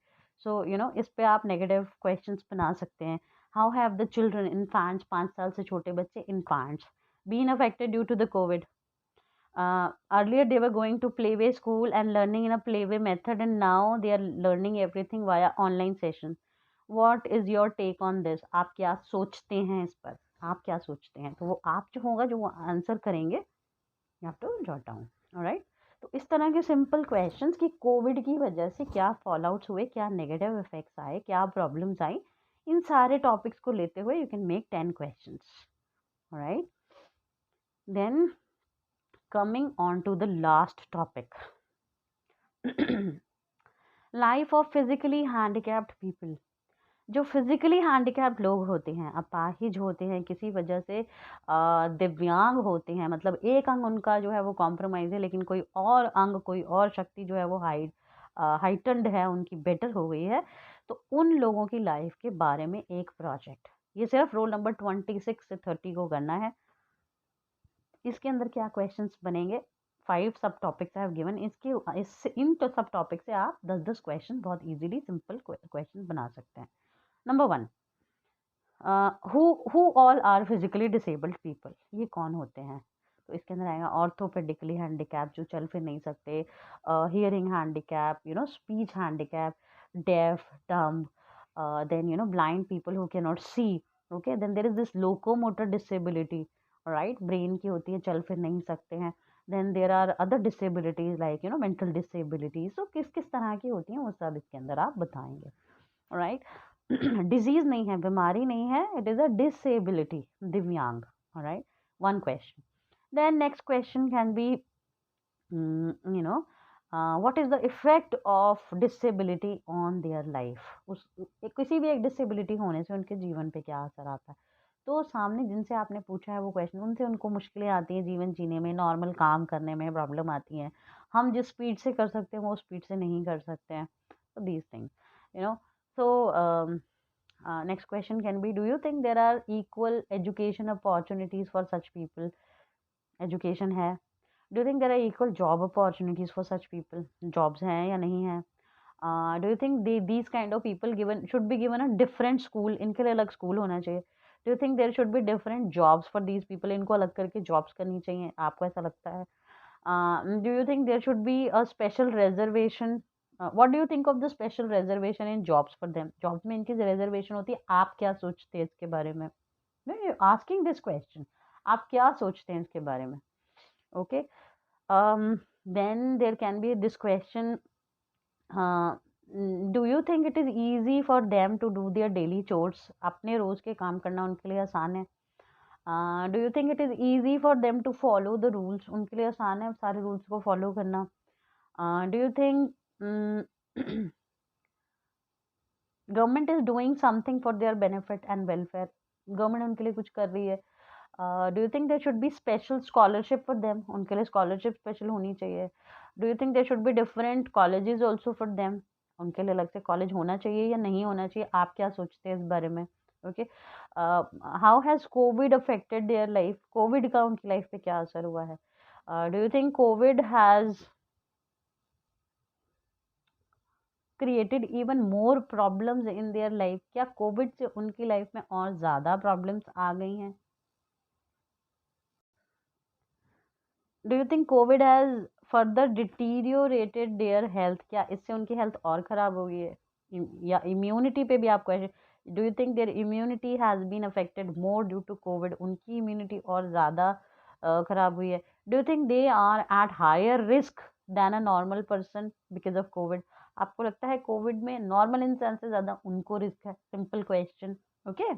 सो इस पे आप नेगेटिव क्वेश्चंस बना सकते हैं. How have the children, infants, 5 साल से छोटे बच्चे, infants, been affected due to the COVID? Earlier they were going to playway school and learning in a playway method, and now they are learning everything via online session. What is your take on this? आप क्या सोचते हैं इस पर? आप क्या सोचते हैं? तो वो आप जो होगा, जो वो आंसर करेंगे, you have to jot down. Alright, तो इस तरह के सिंपल क्वेश्चंस कि कोविड की वजह से क्या फॉल आउट्स हुए, क्या नेगेटिव इफेक्ट्स आए, क्या प्रॉब्लम्स आई, इन सारे टॉपिक्स को लेते हुए you can make 10 questions. Alright, then coming on to the last topic, life of physically handicapped people. जो फिजिकली हैंडिकैप्ड लोग होते हैं, अपाहिज होते हैं, किसी वजह से दिव्यांग होते हैं, मतलब एक अंग उनका जो है वो कॉम्प्रोमाइज है, लेकिन कोई और अंग, कोई और शक्ति जो है वो हाइटन्ड है, उनकी बेटर हो गई है, तो उन लोगों की लाइफ के बारे में एक प्रोजेक्ट। ये सिर्फ रोल नंबर 26 से 30 को करना है। इसके अंदर क्या क्वेश्चंस बनेंगे? 5 सब टॉपिक्स आई हैव गिवन। इन तो सब टॉपिक से आप 10-10 क्वेश्चन बहुत इजीली सिंपल क्वेश्चन बना सकते हैं। Number 1, who all are physically disabled people. ये कौन होते हैं? तो इसके अंदर आएगा ऑर्थोपेडिकली हैंडीकैप, जो चल फिर नहीं सकते, hearing handicap, speech handicap, deaf, dumb, then blind people who can not see. Okay, then there is this locomotor disability, right, brain की होती है, चल फिर नहीं सकते हैं। Then there are other disabilities like mental disabilities. तो किस किस तरह की होती हैं वो सब इसके अंदर आप बताएंगे। राइट, डिजीज नहीं है, बीमारी नहीं है, इट इज अ डिसेबिलिटी, दिव्यांग। Right, 1 question. Then next question can be what is the effect of disability on their life. किसी भी एक डिसेबिलिटी होने से उनके जीवन पे क्या असर आता है। तो सामने जिनसे आपने पूछा है वो क्वेश्चन, उनसे उनको मुश्किलें आती हैं जीवन जीने में, नॉर्मल काम करने में प्रॉब्लम आती हैं, हम जिस स्पीड से कर सकते हैं वो स्पीड से नहीं कर सकते हैं। तो these things, so next question can be, do you think there are equal education opportunities for such people? Education है। Do you think there are equal job opportunities for such people? Jobs हैं या नहीं है? Do you think these kind of people should be given a different school? इनके लिए अलग school होना चाहिए। Do you think there should be different jobs for these people? इनको अलग करके jobs करनी चाहिए, आपको ऐसा लगता है? Do you think there should be a special reservation? What do you think of the special reservation in jobs for them? Jobs में इनकी reservation होती है, आप क्या सोचते हैं इसके बारे में? Asking this question, आप क्या सोचते हैं इसके बारे में? Okay. Then there can be this question, do you think it is easy for them to do their daily chores? अपने रोज के काम करना उनके लिए आसान है? Do you think it is easy for them to follow the rules? उनके लिए आसान है सारे रूल्स को फॉलो करना? Do you think government is doing something for their benefit and welfare? Government उनके लिए कुछ कर रही है? Do you think there should be special scholarship for them? उनके लिए स्कॉलरशिप स्पेशल होनी चाहिए? Do you think there should be different colleges also for them? उनके लिए अलग से कॉलेज होना चाहिए या नहीं होना चाहिए? आप क्या सोचते हैं इस बारे में? Okay, how has Covid affected their life? Covid का उनकी लाइफ पे क्या असर हुआ है? Do you think COVID has created even more problems in their life? क्या कोविड से उनकी लाइफ में और ज़्यादा प्रॉब्लम्स आ गई हैं? Do you think COVID has further deteriorated their health? क्या इससे उनकी हेल्थ और ख़राब हो गई है? या इम्यूनिटी पे भी आप question, do you think their immunity has been affected more due to COVID? उनकी इम्यूनिटी और ज़्यादा ख़राब हुई है? Do you think they are at higher risk than a normal person because of COVID? आपको लगता है कोविड में नॉर्मल इंसान से ज़्यादा उनको रिस्क है? Simple question. Okay,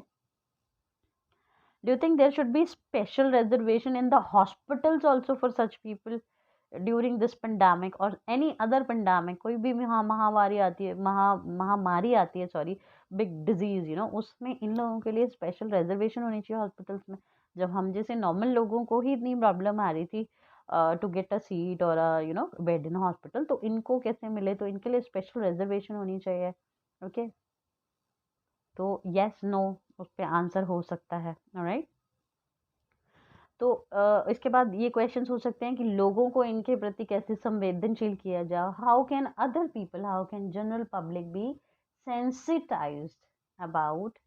do you think there should be special reservation in the hospitals also for such people during this pandemic or any other pandemic? कोई भी महामारी आती है, महामारी आती है, सॉरी, बिग डिजीज, उसमें इन लोगों के लिए स्पेशल रिजर्वेशन होनी चाहिए हॉस्पिटल्स में। जब हम जैसे नॉर्मल लोगों को ही इतनी प्रॉब्लम आ रही थी टू गेट अ सीट और बेड इन हॉस्पिटल, तो इनको कैसे मिले? तो इनके लिए स्पेशल रिजर्वेशन होनी चाहिए। ओके, तो यस नो उस पर आंसर हो सकता है। ऑलराइट, तो इसके बाद ये क्वेश्चंस हो सकते हैं कि लोगों को इनके प्रति कैसे संवेदनशील किया जाए। How can other people, how can general public be sensitised about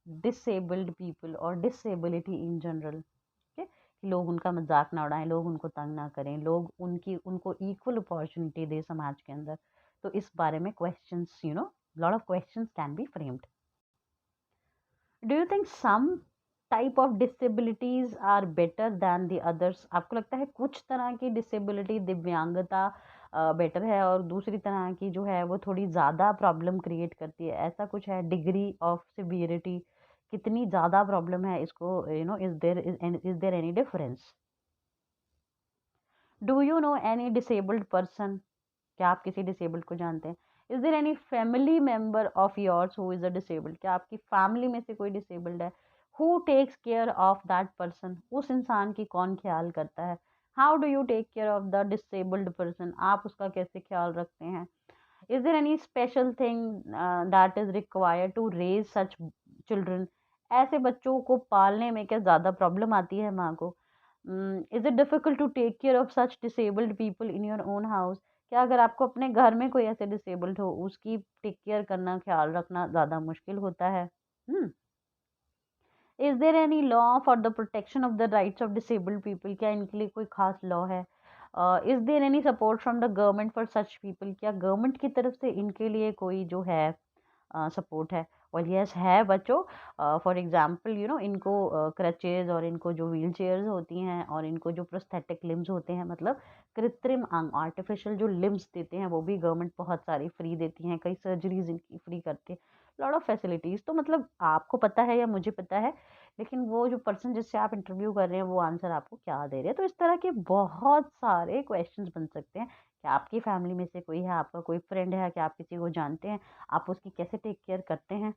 disabled people और डिसेबिलिटी इन जनरल? ठीक है, कि लोग उनका मजाक ना उड़ाएं, लोग उनको तंग ना करें, लोग उनको इक्वल अपॉर्चुनिटी दे समाज के अंदर। तो इस बारे में questions, lot of questions can be framed. Do you think some type of disabilities are better than the others? आपको लगता है कुछ तरह की डिसेबिलिटी, दिव्यांगता बेटर है और दूसरी तरह की जो है वो थोड़ी ज़्यादा प्रॉब्लम क्रिएट करती है, ऐसा कुछ है? डिग्री ऑफ सिवियरिटी, कितनी ज़्यादा प्रॉब्लम है इसको, is there any difference? Do you know any disabled person? क्या आप किसी डिसेबल्ड को जानते हैं? Is there any family member of yours who is a disabled? क्या आपकी फैमिली में से कोई डिसेबल्ड है? Who takes care of that person? उस इंसान की कौन ख्याल करता है? How do you take care of the disabled person? आप उसका कैसे ख्याल रखते हैं? Is there any special thing that is required to raise such children? ऐसे बच्चों को पालने में क्या ज़्यादा प्रॉब्लम आती है माँ को? Is it difficult to take care of such disabled people in your own house? क्या अगर आपको अपने घर में कोई ऐसे डिसेबल्ड हो, उसकी टेक केयर करना, ख्याल रखना ज़्यादा मुश्किल होता है? Is there any law for the protection of the rights of disabled people? क्या इनके लिए कोई खास लॉ है? Is there any support from the government for such people? क्या गवर्नमेंट की तरफ से इनके लिए कोई जो है सपोर्ट है? और यस है बच्चों। फॉर एग्जांपल इनको क्रचेज और इनको जो व्हील चेयर्स होती हैं और इनको जो प्रोस्थेटिक लिम्स होते हैं, मतलब कृत्रिम अंग, आर्टिफिशियल जो लिम्स देते हैं, वो भी गवर्नमेंट बहुत सारी फ्री देती हैं, कई सर्जरीज इनकी फ्री करते हैं, लॉट ऑफ फैसिलिटीज़। तो मतलब आपको पता है या मुझे पता है, लेकिन वो जो पर्सन जिससे आप इंटरव्यू कर रहे हैं वो आंसर आपको क्या दे रहे हैं। तो इस तरह के बहुत सारे क्वेश्चंस बन सकते हैं। क्या आपकी फैमिली में से कोई है, आपका कोई फ्रेंड है, क्या आप किसी को जानते हैं, आप उसकी कैसे टेक केयर करते हैं,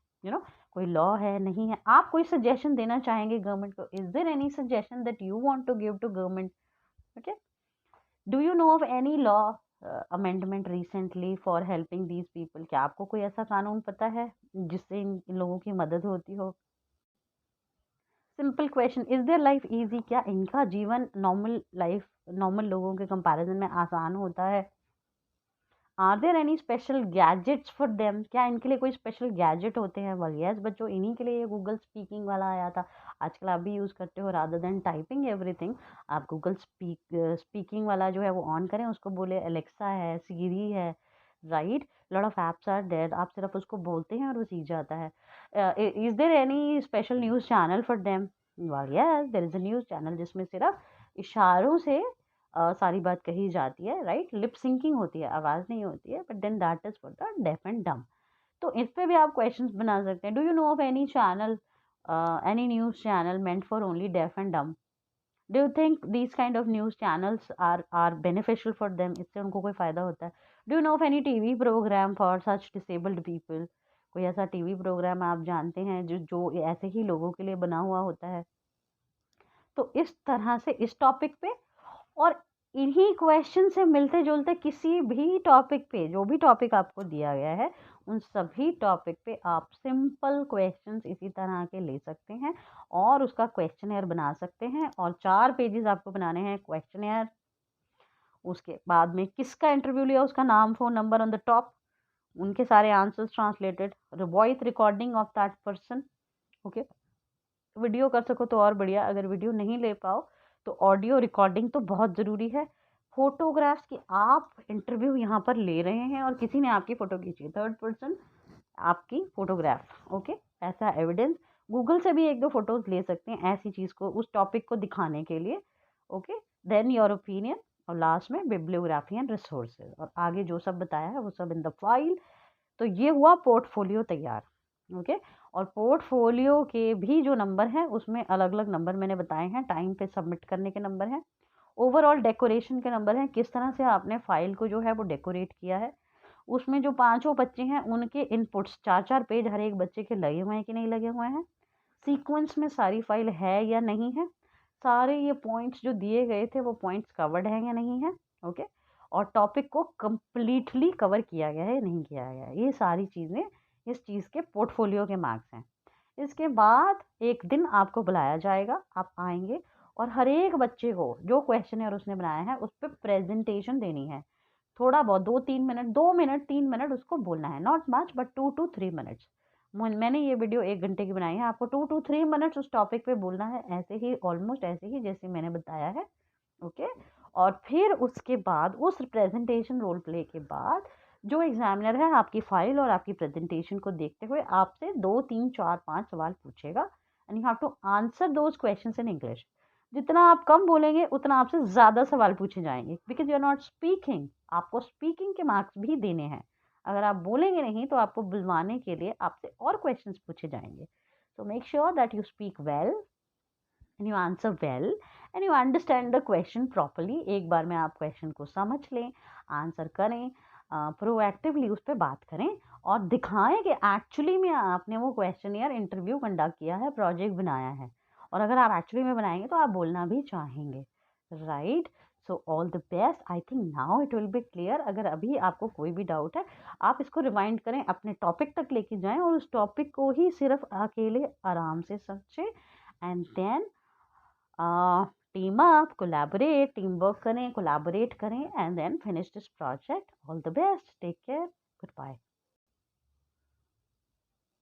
कोई लॉ है, नहीं है, आप कोई सजेशन देना चाहेंगे गवर्नमेंट को? Is there any suggestion that you want to give to government? Okay, do you know of any law amendment recently for helping these people? क्या आपको कोई ऐसा कानून पता है जिससे इन लोगों की मदद होती हो? Simple question, is their life easy? क्या इनका जीवन नॉर्मल लोगों के कंपैरिजन में आसान होता है? Are there any special gadgets for them? क्या इनके लिए कोई स्पेशल गैजेट होते हैं? वेल यस बच्चों, इन्हीं के लिए ये गूगल स्पीकिंग वाला आया था। आजकल आप भी यूज़ करते हो, रादर देन टाइपिंग एवरीथिंग, आप गूगल स्पीकिंग वाला जो है वो ऑन करें, उसको बोले एलेक्सा है, सीरी है, right? Lot of apps are there, आप सिर्फ उसको बोलते हैं और वो सीख जाता है। Is there any special news channel for them? Well yes, there is a news channel जिसमें सिर्फ इशारों से सारी बात कही जाती है, राइट? लिप सिंकिंग होती है, आवाज़ नहीं होती है, but then that is for the deaf and dumb. तो इस पे भी आप क्वेश्चंस बना सकते हैं। Do you know of any channel, any news channel meant for only deaf and dumb? Do you think these kind of news channels are beneficial for them? इससे उनको कोई फ़ायदा होता है? Do you know of any TV programme for such disabled people? कोई ऐसा TV programme आप जानते हैं जो ऐसे ही लोगों के लिए बना हुआ होता है? तो इस तरह से इस टॉपिक पे और इन्हीं क्वेश्चन से मिलते जुलते किसी भी टॉपिक पे, जो भी टॉपिक आपको दिया गया है, उन सभी टॉपिक पे आप सिंपल क्वेश्चंस इसी तरह के ले सकते हैं और उसका क्वेश्चनर बना सकते हैं। और 4 पेजेस आपको बनाने हैं क्वेश्चनर। उसके बाद में किसका इंटरव्यू लिया, उसका नाम, phone number on the top, उनके सारे answers translated, voice recording of that person. Okay, video कर सको तो और बढ़िया, अगर वीडियो नहीं ले पाओ तो ऑडियो रिकॉर्डिंग तो बहुत ज़रूरी है। फोटोग्राफ्स की आप इंटरव्यू यहाँ पर ले रहे हैं और किसी ने आपकी फ़ोटो खींची, थर्ड पर्सन आपकी फ़ोटोग्राफ, ओके, ऐसा एविडेंस। गूगल से भी 1-2 फ़ोटोज़ ले सकते हैं ऐसी चीज़ को, उस टॉपिक को दिखाने के लिए, ओके। देन योर ओपिनियन और लास्ट में बिब्लियोग्राफी एंड रिसोर्सेज, और आगे जो सब बताया है वो सब इन द फाइल। तो ये हुआ पोर्टफोलियो तैयार, ओके। और पोर्टफोलियो के भी जो नंबर हैं उसमें अलग अलग नंबर मैंने बताए हैं, टाइम पे सबमिट करने के नंबर हैं, ओवरऑल डेकोरेशन के नंबर हैं, किस तरह से आपने फाइल को जो है वो डेकोरेट किया है, उसमें जो 5 बच्चे हैं उनके इनपुट्स 4-4 पेज हर एक बच्चे के लगे हुए हैं कि नहीं लगे हुए हैं, सीक्वेंस में सारी फाइल है या नहीं है, सारे ये पॉइंट्स जो दिए गए थे वो पॉइंट्स कवर्ड हैं या नहीं है, ओके। और टॉपिक को कंप्लीटली कवर किया गया है या नहीं किया गया है, ये सारी चीज़ें इस चीज़ के पोर्टफोलियो के मार्क्स हैं। इसके बाद एक दिन आपको बुलाया जाएगा, आप आएंगे और हर एक बच्चे को जो क्वेश्चन उसने बनाया है उस पर प्रेजेंटेशन देनी है। थोड़ा बहुत 2-3 मिनट, 2 मिनट 3 मिनट उसको बोलना है, not much but 2 to 3 minutes. मैंने ये वीडियो 1 घंटे की बनाई है, आपको 2 to 3 मिनट्स उस टॉपिक पे बोलना है, ऐसे ही ऑलमोस्ट ऐसे ही जैसे मैंने बताया है, ओके। और फिर उसके बाद उस प्रेजेंटेशन रोल प्ले के बाद जो एग्जामिनर है आपकी फाइल और आपकी प्रेजेंटेशन को देखते हुए आपसे 2-3-4-5 सवाल पूछेगा, and you have to answer those questions in English. जितना आप कम बोलेंगे उतना आपसे ज़्यादा सवाल पूछे जाएंगे, because you are not speaking. आपको स्पीकिंग के मार्क्स भी देने हैं। अगर आप बोलेंगे नहीं तो आपको बुलवाने के लिए आपसे और क्वेश्चंस पूछे जाएंगे। So make sure that you speak well and you answer well and you understand the question properly. एक बार में आप क्वेश्चन को समझ लें, आंसर करें, प्रोएक्टिवली उस पर बात करें और दिखाएं कि एक्चुअली में आपने वो क्वेश्चन या इंटरव्यू कंडक्ट किया है, प्रोजेक्ट बनाया है। और अगर आप एक्चुअली में बनाएंगे तो आप बोलना भी चाहेंगे, right. So all the best. I think now it will be clear. अगर अभी आपको कोई भी डाउट है, आप इसको रिमाइंड करें, अपने टॉपिक तक लेके जाएं और उस टॉपिक को ही सिर्फ अकेले आराम से समझें and then team up, collaborate, team work करें, कोलैबोरेट करें and then finish this project. All the best, take care, good bye.